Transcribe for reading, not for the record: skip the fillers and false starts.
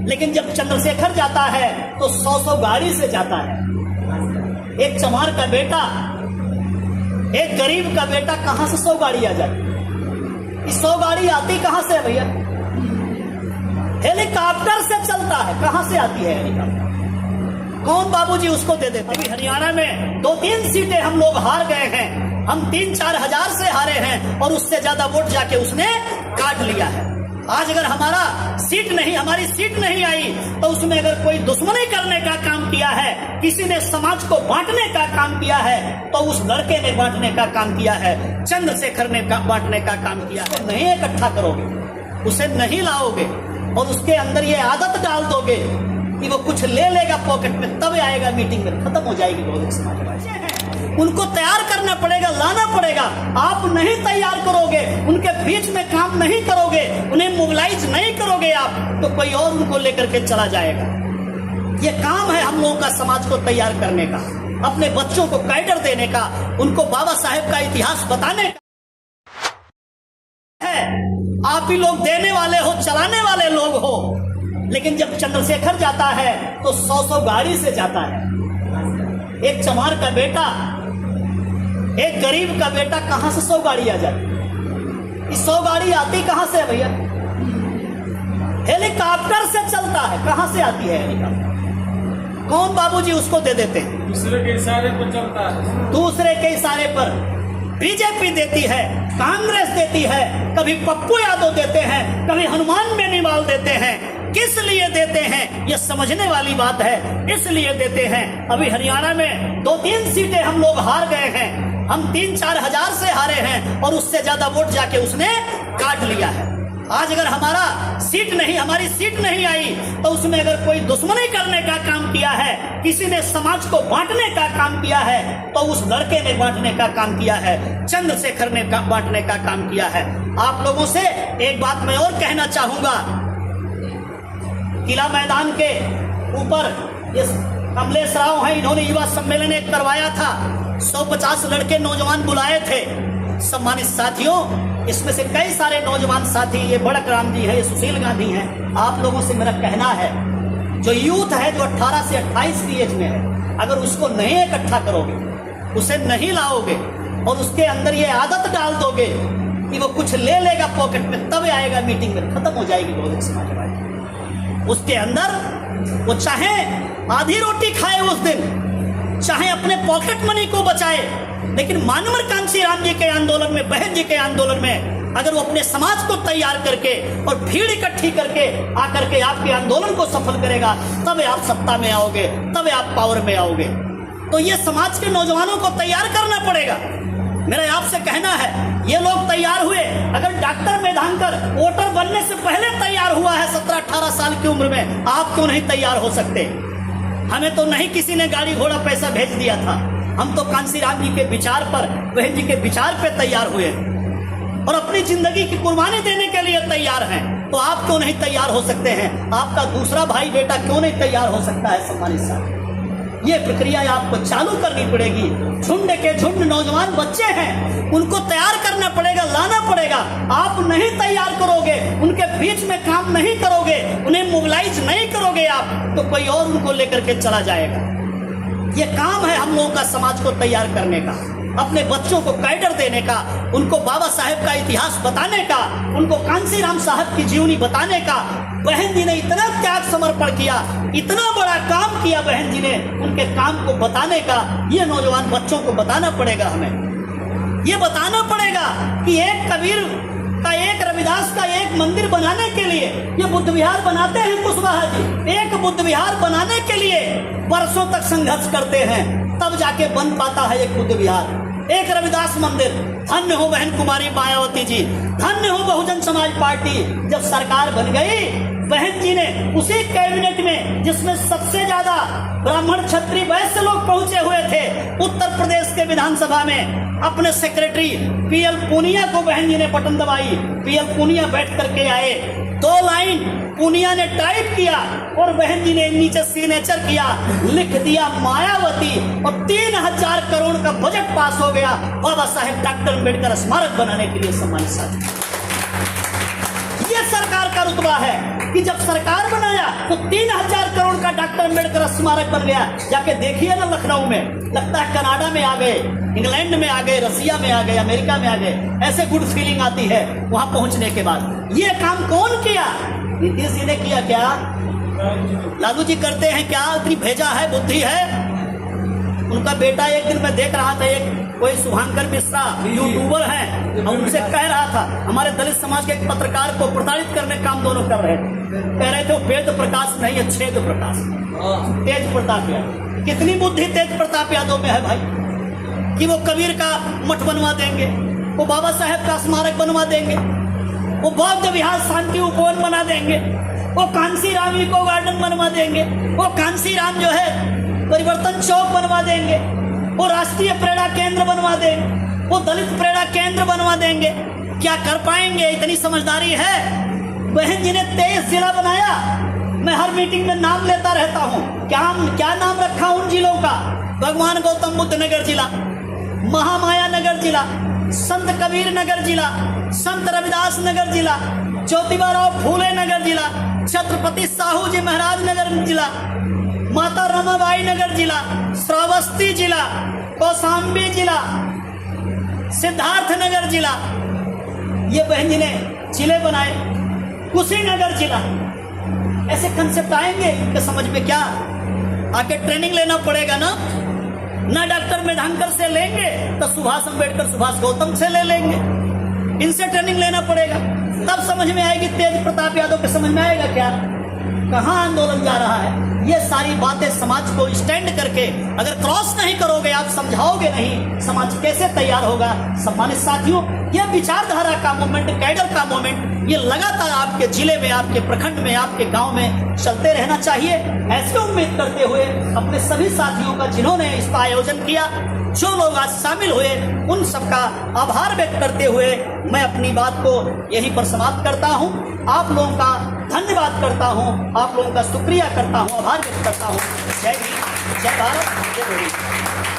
लेकिन जब चंद्रशेखर जाता है तो 100 गाड़ी से जाता है। एक चमार का बेटा, एक गरीब का बेटा कहां से 100 गाड़ी आ जाती? 100 गाड़ी आती कहां से भैया? हेलीकॉप्टर से चलता है। कहां से आती है हेलीकॉप्टर? कौन बाबूजी उसको दे देते? अभी हरियाणा में 2-3 सीटें हम लोग हार गए हैं। हम 3-4 हजार से हारे हैं और उससे ज्यादा वोट जाके उसने काट लिया है। आज अगर हमारी सीट नहीं आई तो उसमें अगर कोई दुश्मनी करने का काम किया है, किसी ने समाज को बांटने का काम किया है, तो उस लड़के ने बांटने का काम किया है, चंद्रशेखर ने बांटने का काम किया है। तो नहीं इकट्ठा करोगे, उसे नहीं लाओगे और उसके अंदर ये आदत डाल दोगे कि वो कुछ ले लेगा पॉकेट में, तब आएगा मीटिंग में, खत्म हो जाएगी बहुजन समाजवादी। उनको तैयार करना पड़ेगा, लाना पड़ेगा। आप नहीं तैयार करोगे, उनके बीच में काम नहीं करोगे, उन्हें मोबिलाइज नहीं करोगे आप, तो कोई और उनको लेकर के चला जाएगा। ये काम है हम लोगों का समाज को तैयार करने का, अपने बच्चों को कैडर देने का, उनको बाबा साहेब का इतिहास बताने का है। आप ही लोग देने वाले हो, चलाने वाले लोग हो। लेकिन जब चंद्रशेखर जाता है तो 100 गाड़ी से जाता है। एक चमार का बेटा, एक गरीब का बेटा कहां से 100 गाड़ी आ जाती? 100 गाड़ी आती कहां से भैया? हेलीकॉप्टर से चलता है। कहां से आती है हेलीकॉप्टर? कौन बाबूजी उसको दे देते हैं? दूसरे के इशारे पर चलता है। दूसरे के इशारे पर बीजेपी देती है, कांग्रेस देती है, कभी पप्पू यादव देते हैं, कभी हनुमान बेनीवाल देते हैं। किस लिए देते हैं ये समझने वाली बात है। इसलिए देते हैं, अभी हरियाणा में 2-3 सीटें हम लोग हार गए हैं। हम 3-4 हजार से हारे हैं और उससे ज्यादा वोट जाके उसने काट लिया है। आज अगर हमारी सीट नहीं आई तो उसमें अगर कोई दुश्मनी करने का काम किया है, किसी ने समाज को बांटने का काम किया है, तो उस लड़के ने बांटने का काम किया है, चंद्रशेखर ने बांटने का काम किया है। आप लोगों से एक बात मैं और कहना चाहूंगा, किला मैदान के ऊपर इस कमलेश राव हैं, इन्होंने युवा सम्मेलन एक करवाया था। 150 लड़के नौजवान बुलाए थे। सम्मानित साथियों, इसमें से कई सारे नौजवान साथी, ये बड़क राम जी है, ये सुशील गांधी हैं। आप लोगों से मेरा कहना है, जो यूथ है, जो 18 से 28 की एज में है, अगर उसको नहीं इकट्ठा करोगे, उसे नहीं लाओगे और उसके अंदर ये आदत डाल दोगे कि वो कुछ ले लेगा पॉकेट में, तब आएगा मीटिंग में, खत्म हो जाएगी बहुजन समाजवादी। उसके अंदर वो चाहे आधी रोटी खाए उस दिन, चाहे अपने पॉकेट मनी को बचाए, लेकिन मानवर कांसी राम जी के आंदोलन में, बहन जी के आंदोलन में अगर वो अपने समाज को तैयार करके और भीड़ इकट्ठी करके आकर के आपके आंदोलन को सफल करेगा, तब आप सत्ता में आओगे, तब आप पावर में आओगे। तो ये समाज के नौजवानों को तैयार करना पड़ेगा। मेरा आपसे कहना है, ये लोग तैयार हुए। अगर डॉक्टर मेधांकर वोटर बनने से पहले तैयार हुआ है 17-18 साल की उम्र में, आप क्यों नहीं तैयार हो सकते? हमें तो नहीं किसी ने गाड़ी घोड़ा पैसा भेज दिया था। हम तो कांसी राम जी के विचार पर, बहन जी के विचार पे तैयार हुए और अपनी जिंदगी की कुर्बानी देने के लिए तैयार हैं। तो आप क्यों नहीं तैयार हो सकते हैं? आपका दूसरा भाई बेटा क्यों नहीं तैयार हो सकता है? सम्मानित साथी, ये प्रक्रिया आपको चालू करनी पड़ेगी। झुंड के झुंड नौजवान बच्चे हैं, उनको तैयार करना पड़ेगा, लाना पड़ेगा। आप नहीं तैयार करोगे, उनके बीच में काम नहीं करोगे, उन्हें मोबिलाइज नहीं करोगे आप, तो कोई और उनको लेकर के चला जाएगा। ये काम है हम लोगों का समाज को तैयार करने का, अपने बच्चों को कैडर देने का, उनको बाबा साहेब का इतिहास बताने का, उनको कांसी राम साहब की जीवनी बताने का। बहन जी ने इतना त्याग समर्पण किया, इतना बड़ा काम किया बहन जी ने, उनके काम को बताने का ये नौजवान बच्चों को बताना पड़ेगा। हमें ये बताना पड़ेगा कि एक कबीर का, एक रविदास का एक मंदिर बनाने के लिए ये बुद्ध विहार बनाते हैं कुशवाहा जी। एक बुद्ध विहार बनाने के लिए वर्षों तक संघर्ष करते हैं, तब जाके बन पाता है एक बुद्ध विहार, एक रविदास मंदिर। धन्य हो बहन कुमारी मायावती जी, धन्य हो बहुजन समाज पार्टी। जब सरकार बन गई, बहन जी ने उसी कैबिनेट में जिसमें सबसे ज्यादा ब्राह्मण क्षत्रिय वैश्य लोग पहुंचे हुए थे, उत्तर प्रदेश के विधानसभा में अपने सेक्रेटरी पीएल पूनिया को बहन जी ने बटन दबाई। पीएल पूनिया बैठ करके आए, 2 लाइन पूनिया ने टाइप किया और बहन जी ने नीचे सिग्नेचर किया, लिख दिया मायावती, और 3000 करोड़ का बजट पास हो गया बाबा साहेब डॉक्टर अम्बेडकर स्मारक बनाने के लिए। सम्मानित साथी, ये सरकार का रुतबा है कि जब सरकार बनाया अम्बेडकर स्मारक बन गया। जाके देखिए ना लखनऊ में, लगता है कनाडा में आ गए, इंग्लैंड में आ गए, रसिया में आ गए, अमेरिका में आ गए। ऐसे गुड फीलिंग आती है वहां पहुंचने के बाद। ये काम कौन किया? नीतीश जी ने किया क्या? लालू जी करते हैं क्या? इतनी भेजा है, बुद्धि है उनका बेटा। एक दिन मैं देख रहा था, एक कोई शुभांकर मिश्रा यूट्यूबर हैं, और उनसे कह रहा था हमारे दलित समाज के एक पत्रकार को प्रताड़ित करने का काम दोनों कर रहे थे। कह रहे थे वो वेद प्रकाश नहीं है, छेद प्रकाश, तेज प्रताप यादव। कितनी बुद्धि तेज प्रताप यादव में है भाई, कि वो कबीर का मठ बनवा देंगे, वो बाबा साहेब का स्मारक बनवा देंगे, वो बौद्ध विहार शांति उपवन बना देंगे, वो कांसी राम इको गार्डन बनवा देंगे, वो कांसी राम जो है परिवर्तन चौक बनवा देंगे, वो राष्ट्रीय प्रेरणा केंद्र बनवा देंगे, वो दलित प्रेरणा केंद्र बनवा देंगे। क्या कर पाएंगे? इतनी समझदारी है। बहन जी ने 23 जिला बनाया। मैं हर मीटिंग में नाम लेता रहता हूँ। क्या नाम रखा उन जिलों का? भगवान गौतम बुद्ध नगर जिला, महामाया नगर जिला, संत कबीर नगर जिला, संत रविदास नगर जिला, ज्योतिबा राव फूले नगर जिला, छत्रपति साहू जी महाराज नगर जिला, माता रमाबाई नगर जिला, श्रावस्ती जिला, कौशाम्बी जिला, सिद्धार्थ नगर जिला। ये बहन जी ने जिले बनाए। कुशीनगर जिला। ऐसे कंसेप्ट आएंगे इनके समझ में क्या? आके ट्रेनिंग लेना पड़ेगा ना डॉक्टर मेधांकर से लेंगे तो सुभाष अम्बेडकर सुभाष गौतम से ले लेंगे। इनसे ट्रेनिंग लेना पड़ेगा, तब समझ में आएगी। तेज प्रताप यादव के समझ में आएगा क्या? कहाँ आंदोलन जा रहा है? ये सारी बातें समाज को स्टैंड करके अगर क्रॉस नहीं करोगे, आप समझाओगे नहीं, समाज कैसे तैयार होगा? सम्मानित साथियों, यह विचारधारा का मूवमेंट, कैडर का मूवमेंट, ये लगातार आपके जिले में, आपके प्रखंड में, आपके गांव में चलते रहना चाहिए। ऐसे उम्मीद करते हुए अपने सभी साथियों का जिन्होंने इसका आयोजन किया, जो लोग आज शामिल हुए, उन सबका आभार व्यक्त करते हुए मैं अपनी बात को यहीं पर समाप्त करता हूं। आप लोगों का धन्यवाद करता हूं, आप लोगों का शुक्रिया करता हूं, आभार व्यक्त करता हूं। जय हिंद, जय भारत, जय हिंद।